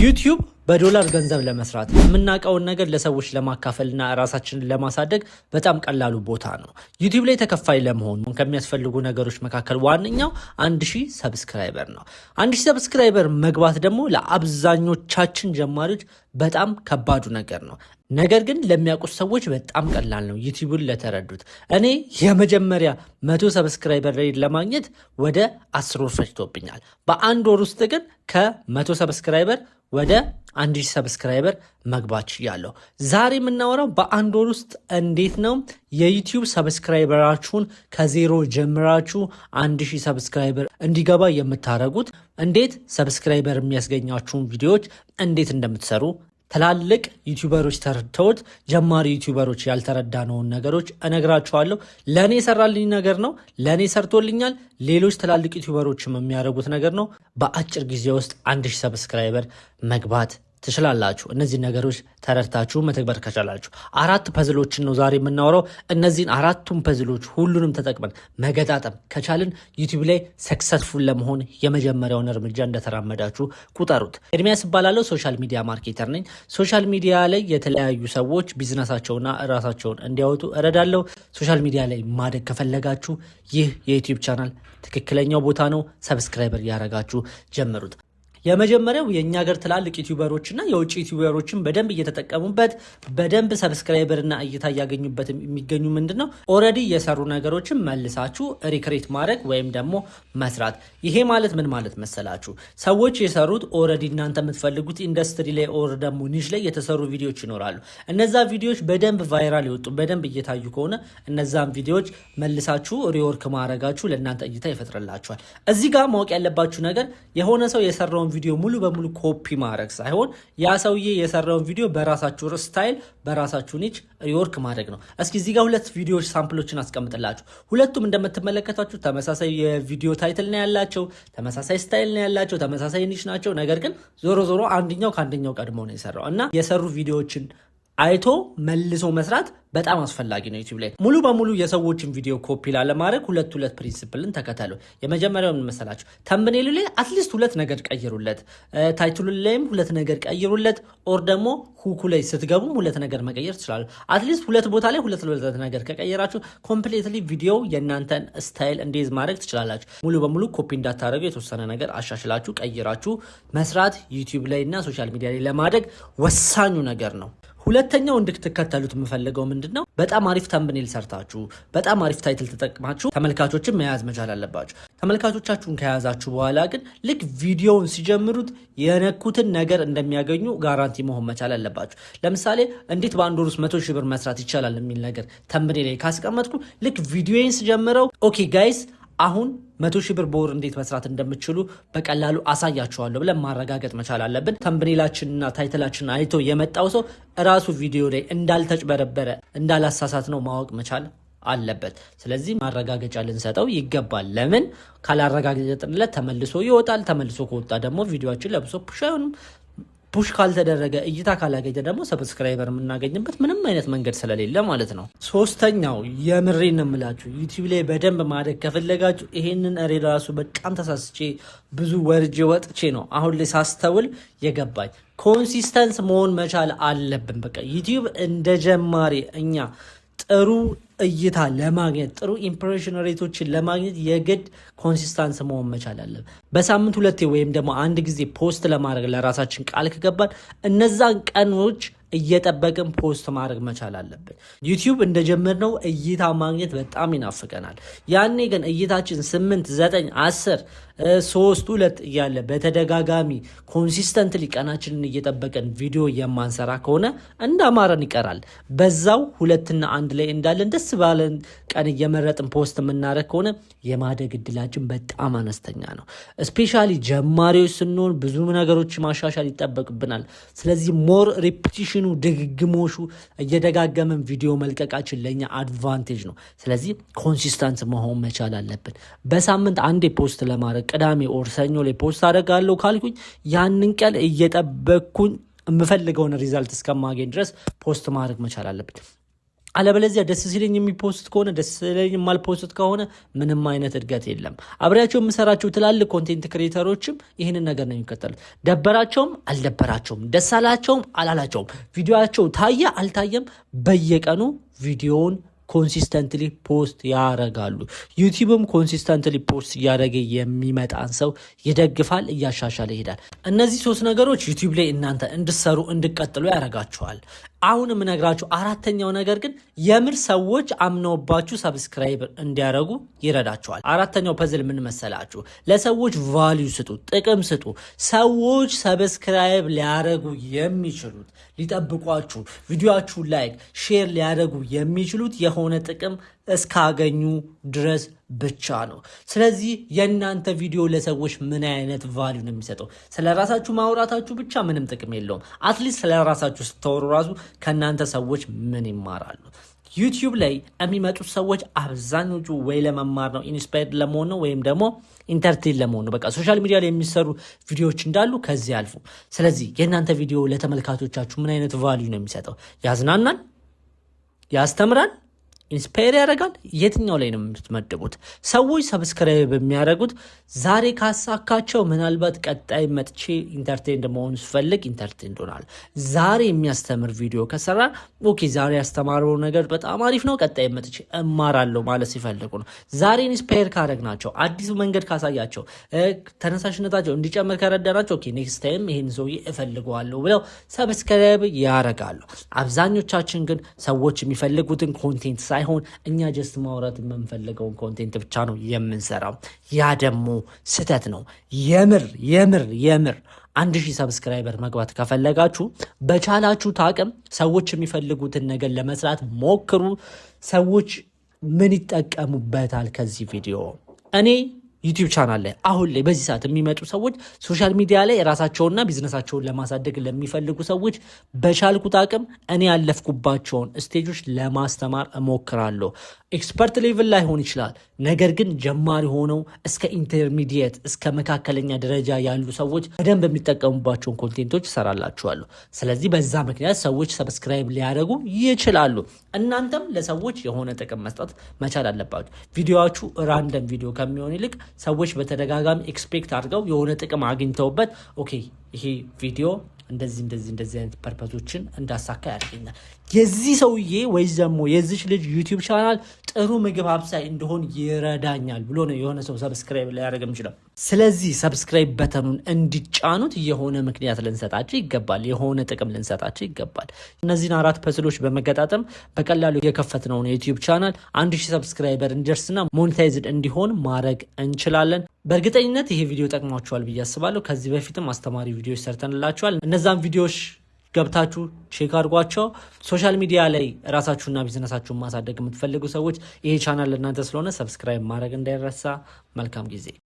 ዩቲዩብ በዶላር ገንዘብ ለመስራት የምናውቀውን ነገር ለሰዎች ለማካፈልና ራሳችንን ለማሳደግ በጣም ቀላሉ ቦታ ነው። ዩቲዩብ ላይ ተከፋይ ለመሆን ከሚያስፈልጉ ነገሮች መካከል ዋነኛው 1000 ሰብስክራይበር ነው። 1000 ሰብስክራይበር መግባት ደግሞ ለአብዛኞቻችን ጀማሪዎች በጣም ከባዱ ነገር ነው። ነገር ግን ለሚያውቁት ሰዎች በጣም ቀላል ነው። ዩቲዩብን ለተረዱት እኔ የመጀመሪያ 100 ሰብስክራይበር ላይ ለማግኘት ወደ 10 ወር ፈጅቶብኛል። በአንድ ወር ውስጥ ግን ከ100 ሰብስክራይበር ወደ 1000 ሰብስክራይበር መግባት ያለው። ዛሬ የምናወራው በአንድ ወር ውስጥ እንዴት ነው የዩቲዩብ ሰብስክራይበራችሁን ከዜሮ ጀምራችሁ 1000 ሰብስክራይበር እንዲገባ የምታደርጉት፣ እንዴት ሰብስክራይበር የሚያስገኛችሁን ቪዲዮዎች እንዴት እንደምትሰሩ ትላልቅ ዩቲዩበሮች ተረድተውት ጀማሪ ዩቲዩበሮች ያልተረዳነውን ነገሮች እነግራችኋለሁ። ለእኔ የሰራልኝ ነገር ነው፣ ለእኔ ሰርቶልኛል። ሌሎች ትላልቅ ዩቲዩበሮችም የሚያደርጉት ነገር ነው። በአጭር ጊዜ ውስጥ 1000 ሰብስክራይበር መግባት ትችላላችሁ። እነዚህ ነገሮች ተረድታችሁ መተግበር ከቻላችሁ 4 ፐዝሎችን ነው ዛሬ የምናወራው። እነዚህን 4ቱም ፐዝሎች ሁሉንም ተጠቅመን መገጣጠም ከቻልን ዩቲዩብ ላይ ሰክሰስፉል ለመሆን የመጀመሪያውን እርምጃ እንደተራመዳችሁ ቁጠሩት። ኤርሚያስ እባላለሁ። ሶሻል ሚዲያ ማርኬተር ነኝ። ሶሻል ሚዲያ ላይ የተለያዩ ሰዎች ቢዝነሳቸውና ራሳቸውን እንዲያወጡ እረዳለሁ። ሶሻል ሚዲያ ላይ ማደግ ከፈለጋችሁ ይህ የዩቲዩብ ቻናል ትክክለኛው ቦታ ነው። ሰብስክራይበር ያደረጋችሁ ጀምሩት። የመጀመሪያው የኛ ሀገር ትላልቅ ዩቲዩበሮችና የውጭ ዩቲዩበሮችን በደንብ እየተጠቀሙበት በደንብ ሰብስክራይበርና እይታ እያገኙበት የሚገኙ ምንድነው ኦሬዲ የሰሩ ነገሮችን መልሳችሁ ሪክሬት ማድረግ ወይም ደግሞ መስራት። ይሄ ማለት ምን ማለት መሰላችሁ? ሰዎች የሰሩት ኦሬዲ እናንተ የምትፈልጉት ኢንዱስትሪ ላይ ኦር ደግሞ ኒሽ ላይ የተሰሩ ቪዲዮዎች ይኖራሉ። እነዛ ቪዲዮዎች በደንብ ቫይራል ይወጡ በደንብ እየታዩ ከሆነ እነዛን ቪዲዮዎች መልሳችሁ ሪወርክ ማድረጋችሁ ለእናንተ እይታ ይፈጥርላችኋል። እዚህ ጋር ማወቅ ያለባችሁ ነገር የሆነ ሰው የሰራውን ቪዲዮ ሙሉ በሙሉ ኮፒ ማድረግ ሳይሆን ያ ሰውዬ የሰራውን ቪዲዮ በራሳችሁ ስታይል በራሳችሁ ኒች ሪወርክ ማድረግ ነው። እስኪ እዚህ ጋር 2 ቪዲዮዎች ሳምፕሎችን አስቀምጥላችሁ። ሁለቱም እንደምትመለከቷችሁ ተመሳሳይ የቪዲዮ ታይትል ነው ያላቸው፣ ተመሳሳይ ስታይል ነው ያላቸው፣ ተመሳሳይ ኒች ናቸው። ነገር ግን ዞሮ ዞሮ አንደኛው ከአንደኛው ቀድሞ ነው የሰራው እና የሰሩ ቪዲዮዎችን አይቶ መልሶ መስራት በጣም አስፈላጊ ነው። ዩቲዩብ ላይ ሙሉ በሙሉ የሰዎችን ቪዲዮ ኮፒ ላለማድረግ ሁለት ፕሪንሲፕልን ተከተሉ። የመጀመሪያው ምን መሰላችሁ? ተምብኔሉ ላይ አትሊስት 2 ነገር ቀይሩለት፣ ታይትሉ ላይም 2 ነገር ቀይሩለት፣ ኦር ደግሞ ሁኩ ላይ ስትገቡም 2 ነገር መቀየር ትችላሉ። አትሊስት 2 ቦታ ላይ 2 ነገር ከቀየራችሁ ኮምፕሊትሊ ቪዲዮ የእናንተን ስታይል እንዴዝ ማድረግ ትችላላችሁ። ሙሉ በሙሉ ኮፒ እንዳታደርጉ የተወሰነ ነገር አሻሽላችሁ ቀይራችሁ መስራት ዩቲዩብ ላይ እና ሶሻል ሚዲያ ላይ ለማደግ ወሳኙ ነገር ነው። ሁለተኛው እንድትከተሉት የምፈልገው ምንድነው? በጣም አሪፍ ተምብኔል ሰርታችሁ በጣም አሪፍ ታይትል ተጠቅማችሁ ተመልካቾችን መያዝ መቻል አለባችሁ። ተመልካቾቻችሁን ከያዛችሁ በኋላ ግን ልክ ቪዲዮውን ሲጀምሩት የነኩትን ነገር እንደሚያገኙ ጋራንቲ መሆን መቻል አለባችሁ። ለምሳሌ እንዴት በአንድ ወር ውስጥ 100,000 ብር መስራት ይቻላል የሚል ነገር ተምብኔል ላይ ካስቀመጥኩ ልክ ቪዲዮን ሲጀምረው ኦኬ ጋይስ አሁን 100,000 ብር በወር እንዴት መስራት እንደምትችሉ በቀላሉ አሳያችኋለሁ ብለን ማረጋገጥ መቻል አለብን። ተምብኔላችንና ታይትላችንን አይቶ የመጣው ሰው ራሱ ቪዲዮ ላይ እንዳልተጭበረበረ እንዳላሳሳት ነው ማወቅ መቻል አለበት። ስለዚህ ማረጋገጫ ልንሰጠው ይገባል። ለምን ካላረጋገጥንለት ተመልሶ ይወጣል። ተመልሶ ከወጣ ደግሞ ቪዲዮአችን ለብሶ ፑሽ አይሆንም። ፑሽ ካልተደረገ እይታ ካላገኘ ደግሞ ሰብስክራይበር የምናገኝበት ምንም አይነት መንገድ ስለሌለ ማለት ነው። ሶስተኛው የምሬን እምላችሁ ዩቲዩብ ላይ በደንብ ማደግ ከፈለጋችሁ ይሄንን ራሱ በጣም ተሳስቼ ብዙ ወርጄ ወጥቼ ነው አሁን ላይ ሳስተውል የገባኝ ኮንሲስተንስ መሆን መቻል አለብን። በቃ ዩቲዩብ እንደ ጀማሪ እኛ ጥሩ እይታ ለማግኘት ጥሩ ኢምፕሬሽን ሬቶችን ለማግኘት የግድ ኮንሲስታንስ መሆን መቻል አለብን። በሳምንት 2 ወይም ደግሞ 1 ጊዜ ፖስት ለማድረግ ለራሳችን ቃል ከገባን እነዛን ቀኖች እየጠበቅን ፖስት ማድረግ መቻል አለብን። ዩቲዩብ እንደጀመርነው እይታ ማግኘት በጣም ይናፍቀናል። ያኔ ግን እይታችን 8 9 10 3 2 እያለ በተደጋጋሚ ኮንሲስተንትሊ ቀናችንን እየጠበቀን ቪዲዮ የማንሰራ ከሆነ እንዳማረን ይቀራል። በዛው 2 እና 1 ላይ እንዳለን ደስ ባለን ቀን እየመረጥን ፖስት የምናደርግ ከሆነ የማደግ እድላችን በጣም አነስተኛ ነው። ስፔሻሊ ጀማሪዎች ስንሆን ብዙ ነገሮች ማሻሻል ይጠበቅብናል። ስለዚህ ሞር ሪፒቲሽኑ ድግግሞሹ እየደጋገመን ቪዲዮ መልቀቃችን ለኛ አድቫንቴጅ ነው። ስለዚህ ኮንሲስተንት መሆን መቻል አለብን። በሳምንት 1 ፖስት ለማድረግ ቅዳሜ ኦር ሰኞ ላይ ፖስት አደርጋለሁ ካልኩኝ ያንን ቀን እየጠበቅኩኝ የምፈልገውን ሪዛልት እስከማገኝ ድረስ ፖስት ማድረግ መቻል አለብን። አለበለዚያ ደስ ሲለኝ የሚፖስት ከሆነ ደስ ሲለኝ የማልፖስት ከሆነ ምንም አይነት እድገት የለም። አብሬያቸው የምሰራቸው ትላልቅ ኮንቴንት ክሬተሮችም ይህንን ነገር ነው የሚከተሉት። ደበራቸውም አልደበራቸውም፣ ደስ አላቸውም አላላቸውም፣ ቪዲዮቸው ታየ አልታየም፣ በየቀኑ ቪዲዮውን ኮንሲስተንትሊ ፖስት ያረጋሉ። ዩቲዩብም ኮንሲስተንትሊ ፖስት እያደረገ የሚመጣን ሰው ይደግፋል፣ እያሻሻለ ይሄዳል። እነዚህ 3 ነገሮች ዩቲዩብ ላይ እናንተ እንድሰሩ እንድቀጥሉ ያደርጋችኋል። አሁን የምነግራችሁ አራተኛው ነገር ግን የምር ሰዎች አምነውባችሁ ሰብስክራይብ እንዲያደርጉ ይረዳችኋል። አራተኛው ፐዝል ምን መሰላችሁ? ለሰዎች ቫልዩ ስጡ፣ ጥቅም ስጡ። ሰዎች ሰብስክራይብ ሊያደርጉ የሚችሉት ሊጠብቋችሁ፣ ቪዲዮአችሁ ላይክ ሼር ሊያደርጉ የሚችሉት የሆነ ጥቅም እስካገኙ ድረስ ብቻ ነው። ስለዚህ የእናንተ ቪዲዮ ለሰዎች ምን አይነት ቫልዩ ነው የሚሰጠው? ስለ ራሳችሁ ማውራታችሁ ብቻ ምንም ጥቅም የለውም። አትሊስት ስለ ራሳችሁ ስታወሩ ራሱ ከእናንተ ሰዎች ምን ይማራሉ? ዩቲዩብ ላይ የሚመጡት ሰዎች አብዛኞቹ ወይ ለመማር ነው፣ ኢንስፓየርድ ለመሆን ነው፣ ወይም ደግሞ ኢንተርቴን ለመሆን ነው። በቃ ሶሻል ሚዲያ ላይ የሚሰሩ ቪዲዮዎች እንዳሉ ከዚህ አልፉ። ስለዚህ የእናንተ ቪዲዮ ለተመልካቾቻችሁ ምን አይነት ቫልዩ ነው የሚሰጠው? ያዝናናል? ያስተምራል? ኢንስፓየር ያደርጋል? የትኛው ላይ ነው የምትመድቡት? ሰዎች ሰብስክራይብ የሚያደርጉት ዛሬ ካሳካቸው ምናልባት ቀጣይ መጥቼ ኢንተርቴን መሆን ስፈልግ ኢንተርቴን ሆናል። ዛሬ የሚያስተምር ቪዲዮ ከሰራ ኦኬ፣ ዛሬ ያስተማረው ነገር በጣም አሪፍ ነው፣ ቀጣይ መጥቼ እማራለሁ ማለት ሲፈልጉ ነው። ዛሬ ኢንስፓየር ካደረግናቸው፣ አዲስ መንገድ ካሳያቸው፣ ተነሳሽነታቸው እንዲጨምር ከረዳናቸው ኦኬ፣ ኔክስት ታይም ይሄን ሰውዬ እፈልገዋለሁ ብለው ሰብስክራይብ ያደርጋሉ። አብዛኞቻችን ግን ሰዎች የሚፈልጉትን ኮንቴንት ሳይሆን እኛ ጀስት ማውራት የምንፈልገውን ኮንቴንት ብቻ ነው የምንሰራው። ያ ደግሞ ስህተት ነው። የምር 1000 ሰብስክራይበር መግባት ከፈለጋችሁ በቻላችሁት አቅም ሰዎች የሚፈልጉትን ነገር ለመስራት ሞክሩ። ሰዎች ምን ይጠቀሙበታል ከዚህ ቪዲዮ? እኔ ዩቲዩብ ቻናል ላይ አሁን ላይ በዚህ ሰዓት የሚመጡ ሰዎች ሶሻል ሚዲያ ላይ ራሳቸውንና ቢዝነሳቸውን ለማሳደግ ለሚፈልጉ ሰዎች በቻልኩት አቅም እኔ ያለፍኩባቸውን ስቴጆች ለማስተማር እሞክራለሁ። ኤክስፐርት ሌቭል ላይሆን ይችላል፣ ነገር ግን ጀማሪ ሆነው እስከ ኢንተርሚዲየት እስከ መካከለኛ ደረጃ ያሉ ሰዎች በደንብ የሚጠቀሙባቸውን ኮንቴንቶች እሰራላችኋለሁ። ስለዚህ በዛ ምክንያት ሰዎች ሰብስክራይብ ሊያደርጉ ይችላሉ። እናንተም ለሰዎች የሆነ ጥቅም መስጠት መቻል አለባችሁ። ቪዲዮችሁ ራንደም ቪዲዮ ከሚሆን ይልቅ ሰዎች በተደጋጋሚ ኤክስፔክት አድርገው የሆነ ጥቅም አግኝተውበት ኦኬ ይሄ ቪዲዮ እንደዚህ አይነት ፐርፐዞችን እንዳሳካ ያደርገኛል፣ የዚህ ሰውዬ ወይ ደግሞ የዚች ልጅ ዩቲዩብ ቻናል ጥሩ ምግብ አብሳይ እንደሆን ይረዳኛል ብሎ ነው የሆነ ሰው ሰብስክራይብ ሊያደርግ የሚችለው። ስለዚህ ሰብስክራይብ በተኑን እንዲጫኑት የሆነ ምክንያት ልንሰጣቸው ይገባል፣ የሆነ ጥቅም ልንሰጣቸው ይገባል። እነዚህን 4 ፐዝሎች በመገጣጠም በቀላሉ የከፈትነውን የዩቲዩብ ቻናል 1000 ሰብስክራይበር እንዲደርስና ሞኔታይዝድ እንዲሆን ማድረግ እንችላለን። በእርግጠኝነት ይሄ ቪዲዮ ጠቅሟቸዋል ብዬ አስባለሁ። ከዚህ በፊትም አስተማሪ ቪዲዮዎች ሰርተንላቸዋል። እነዛን ቪዲዮዎች ገብታችሁ ቼክ አድርጓቸው። ሶሻል ሚዲያ ላይ ራሳችሁና ቢዝነሳችሁን ማሳደግ የምትፈልጉ ሰዎች ይሄ ቻናል ለእናንተ ስለሆነ ሰብስክራይብ ማድረግ እንዳይረሳ። መልካም ጊዜ